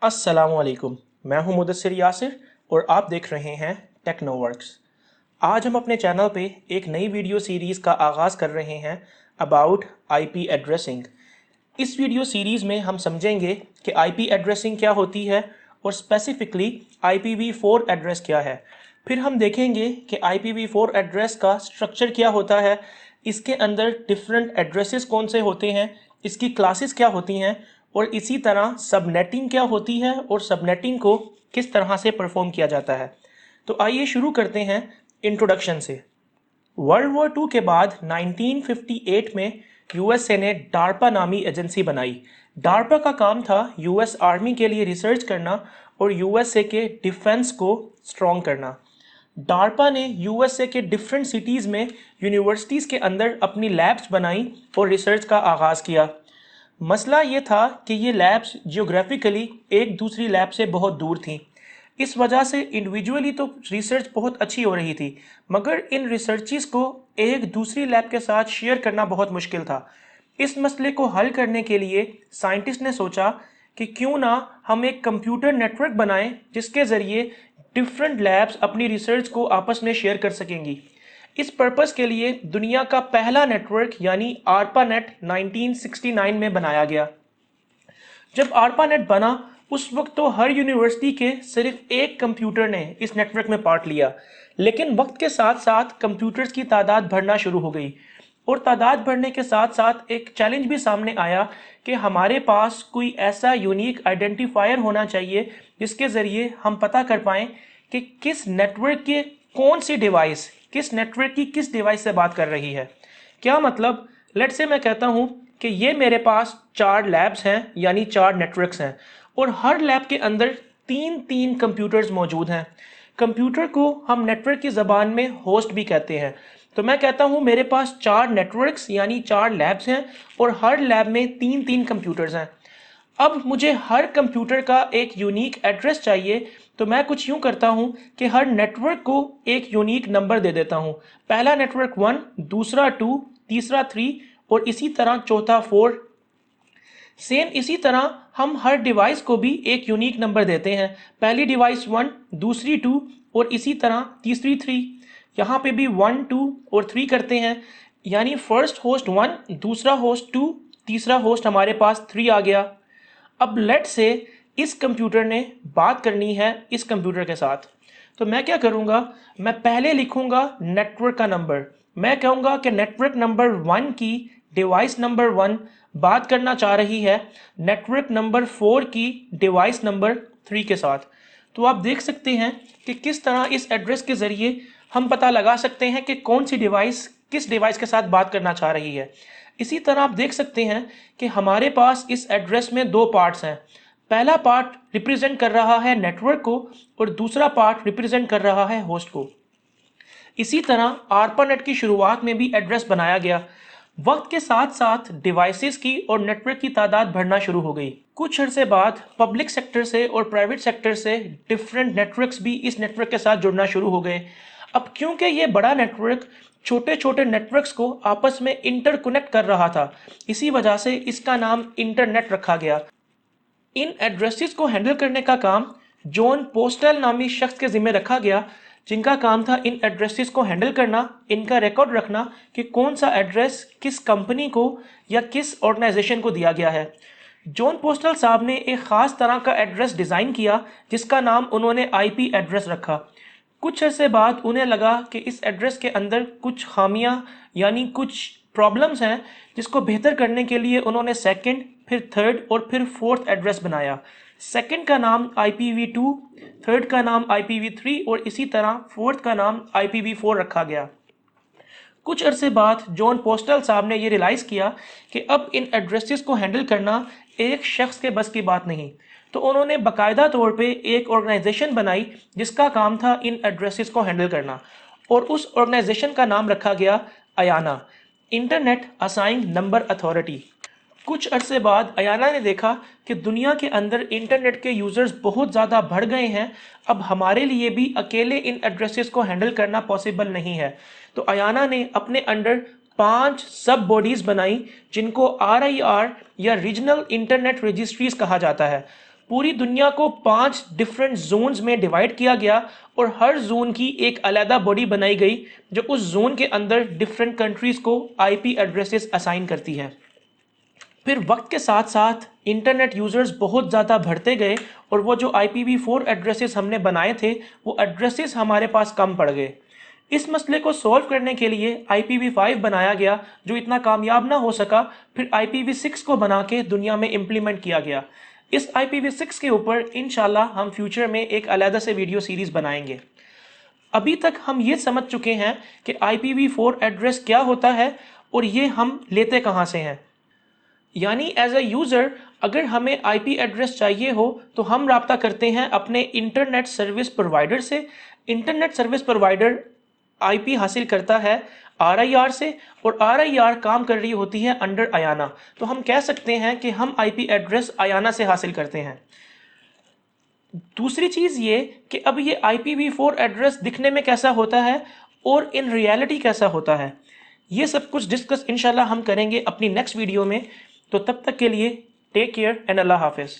अस्सलाम वालेकुम। मैं हूं मुदस्सिर यासिर और आप देख रहे हैं टेक्नोवर्क्स। आज हम अपने चैनल पे एक नई वीडियो सीरीज़ का आगाज़ कर रहे हैं अबाउट आईपी एड्रेसिंग। इस वीडियो सीरीज़ में हम समझेंगे कि आईपी एड्रेसिंग क्या होती है और स्पेसिफिकली IPv4 एड्रेस क्या है। फिर हम देखेंगे कि IPv4 एड्रेस का स्ट्रक्चर क्या होता है, इसके अंदर डिफरेंट एड्रेसेस कौन से होते हैं, इसकी क्लासेस क्या होती हैं और इसी तरह सबनेटिंग क्या होती है और सबनेटिंग को किस तरह से परफॉर्म किया जाता है। तो आइए शुरू करते हैं इंट्रोडक्शन से। वर्ल्ड वॉर टू के बाद 1958 में यूएसए ने डार्पा नामी एजेंसी बनाई। डार्पा का काम था यूएस आर्मी के लिए रिसर्च करना और यूएसए के डिफेंस को स्ट्रॉन्ग करना। डार्पा ने यूएसए के डिफरेंट सिटीज़ में यूनिवर्सिटीज़ के अंदर अपनी लैब्स बनाई और रिसर्च का आगाज़ किया। मसला ये था कि ये लैब्स जियोग्राफिकली एक दूसरी लैब से बहुत दूर थीं। इस वजह से इंडिविजुअली तो रिसर्च बहुत अच्छी हो रही थी, मगर इन रिसर्चेस को एक दूसरी लैब के साथ शेयर करना बहुत मुश्किल था। इस मसले को हल करने के लिए साइंटिस्ट ने सोचा कि क्यों ना हम एक कंप्यूटर नेटवर्क बनाएं जिसके ज़रिए डिफरेंट लैब्स अपनी रिसर्च को आपस में शेयर कर सकेंगी। इस पर्पस के लिए दुनिया का पहला नेटवर्क यानी ARPANET 1969 में बनाया गया। जब ARPANET बना उस वक्त तो हर यूनिवर्सिटी के सिर्फ एक कंप्यूटर ने इस नेटवर्क में पार्ट लिया, लेकिन वक्त के साथ साथ कंप्यूटर्स की तादाद बढ़ना शुरू हो गई और तादाद बढ़ने के साथ साथ एक चैलेंज भी सामने आया कि हमारे पास कोई ऐसा यूनिक आइडेंटिफायर होना चाहिए जिसके ज़रिए हम पता कर पाएँ कि किस नेटवर्क के कौन सी डिवाइस किस नेटवर्क की किस डिवाइस से बात कर रही है। क्या मतलब, लेट से मैं कहता हूँ कि ये मेरे पास 4 लैब्स हैं यानी 4 नेटवर्क्स हैं और हर लैब के अंदर तीन तीन कंप्यूटर्स मौजूद हैं। कंप्यूटर को हम नेटवर्क की ज़बान में होस्ट भी कहते हैं। तो मैं कहता हूँ मेरे पास 4 नेटवर्क्स यानी 4 लैब्स हैं और हर लैब में तीन तीन कंप्यूटर्स हैं। अब मुझे हर कंप्यूटर का एक यूनिक एड्रेस चाहिए, तो मैं कुछ यूं करता हूं कि हर नेटवर्क को एक यूनिक नंबर दे देता हूं। पहला नेटवर्क 1, दूसरा 2, तीसरा 3 और इसी तरह चौथा 4। सेम इसी तरह हम हर डिवाइस को भी एक यूनिक नंबर देते हैं। पहली डिवाइस 1, दूसरी 2 और इसी तरह तीसरी 3। यहाँ पे भी 1, 2 और 3 करते हैं, यानी फर्स्ट होस्ट 1, दूसरा होस्ट 2, तीसरा होस्ट हमारे पास 3 आ गया। अब लेट से इस कंप्यूटर ने बात करनी है इस कंप्यूटर के साथ, तो मैं क्या करूँगा, मैं पहले लिखूँगा नेटवर्क का नंबर। मैं कहूँगा कि नेटवर्क नंबर 1 की डिवाइस नंबर 1 बात करना चाह रही है नेटवर्क नंबर 4 की डिवाइस नंबर 3 के साथ। तो आप देख सकते हैं कि किस तरह इस एड्रेस के ज़रिए हम पता लगा सकते हैं कि कौन सी डिवाइस किस डिवाइस के साथ बात करना चाह रही है। इसी तरह आप देख सकते हैं कि हमारे पास इस एड्रेस में 2 पार्ट्स हैं। पहला पार्ट रिप्रेजेंट कर रहा है नेटवर्क को और दूसरा पार्ट रिप्रेजेंट कर रहा है होस्ट को। इसी तरह ARPANET की शुरुआत में भी एड्रेस बनाया गया। वक्त के साथ साथ डिवाइसेस की और नेटवर्क की तादाद बढ़ना शुरू हो गई। कुछ अरसे बाद पब्लिक सेक्टर से और प्राइवेट सेक्टर से डिफरेंट नेटवर्क्स भी इस नेटवर्क के साथ जुड़ना शुरू हो गए। अब क्योंकि ये बड़ा नेटवर्क छोटे छोटे नेटवर्क्स को आपस में इंटरकनेक्ट कर रहा था, इसी वजह से इसका नाम इंटरनेट रखा गया। इन एड्रेसेस को हैंडल करने का काम जॉन पोस्टल नामी शख्स के जिम्मे रखा गया, जिनका काम था इन एड्रेसेस को हैंडल करना, इनका रिकॉर्ड रखना कि कौन सा एड्रेस किस कंपनी को या किस ऑर्गेनाइजेशन को दिया गया है। जॉन पोस्टल साहब ने एक ख़ास तरह का एड्रेस डिज़ाइन किया जिसका नाम उन्होंने आईपी एड्रेस रखा। कुछ अरसे बाद उन्हें लगा कि इस एड्रेस के अंदर कुछ खामियां यानी कुछ प्रॉब्लम्स हैं, जिसको बेहतर करने के लिए उन्होंने सेकंड, फिर थर्ड और फिर फोर्थ एड्रेस बनाया। सेकंड का नाम IPv2, थर्ड का नाम IPv3 और इसी तरह फोर्थ का नाम IPv4 रखा गया। कुछ अरसे बाद जॉन पोस्टल साहब ने ये रियलाइज़ किया कि अब इन एड्रेसेस को हैंडल करना एक शख्स के बस की बात नहीं, तो उन्होंने बाकायदा तौर पे एक ऑर्गेनाइजेशन बनाई जिसका काम था इन एड्रेसेस को हैंडल करना, और उस ऑर्गेनाइजेशन का नाम रखा गया Ayana, internet assigned number authority. कुछ अरसे बाद अयाना ने देखा कि दुनिया के अंदर इंटरनेट के यूज़र्स बहुत ज़्यादा बढ़ गए हैं, अब हमारे लिए भी अकेले इन एड्रेसेस को हैंडल करना पॉसिबल नहीं है। तो अयाना ने अपने अंडर 5 सब बॉडीज़ बनाई जिनको RIR या रीजनल इंटरनेट रजिस्ट्रीज कहा जाता है। पूरी दुनिया को 5 डिफरेंट जोन्स में डिवाइड किया गया और हर जोन की एक अलग बॉडी बनाई गई जो उस जोन के अंदर डिफरेंट कंट्रीज को आईपी एड्रेसेस असाइन करती है। फिर वक्त के साथ साथ इंटरनेट यूज़र्स बहुत ज़्यादा बढ़ते गए और वो जो IPv4 एड्रेसेस हमने बनाए थे वो एड्रेसेस हमारे पास कम पड़ गए। इस मसले को सॉल्व करने के लिए IPv5 बनाया गया जो इतना कामयाब ना हो सका, फिर IPv6 को बना के दुनिया में इम्प्लीमेंट किया गया। इस IPv6 के ऊपर इंशाल्लाह हम फ्यूचर में एक अलग से वीडियो सीरीज़ बनाएंगे। अभी तक हम ये समझ चुके हैं कि IPv4 एड्रेस क्या होता है और ये हम लेते कहाँ से हैं। यानी एज अ यूज़र अगर हमें आईपी एड्रेस चाहिए हो तो हम राब्ता करते हैं अपने इंटरनेट सर्विस प्रोवाइडर से। इंटरनेट सर्विस प्रोवाइडर आईपी हासिल करता है RIR से और RIR काम कर रही होती है अंडर आयाना। तो हम कह सकते हैं कि हम आईपी एड्रेस आयाना से हासिल करते हैं। दूसरी चीज़ ये कि अब ये IPv4 एड्रेस दिखने में कैसा होता है और इन रियलिटी कैसा होता है, ये सब कुछ डिस्कस इंशाल्लाह हम करेंगे अपनी नेक्स्ट वीडियो में। तो तब तक के लिए टेक केयर एंड अल्लाह हाफिज़।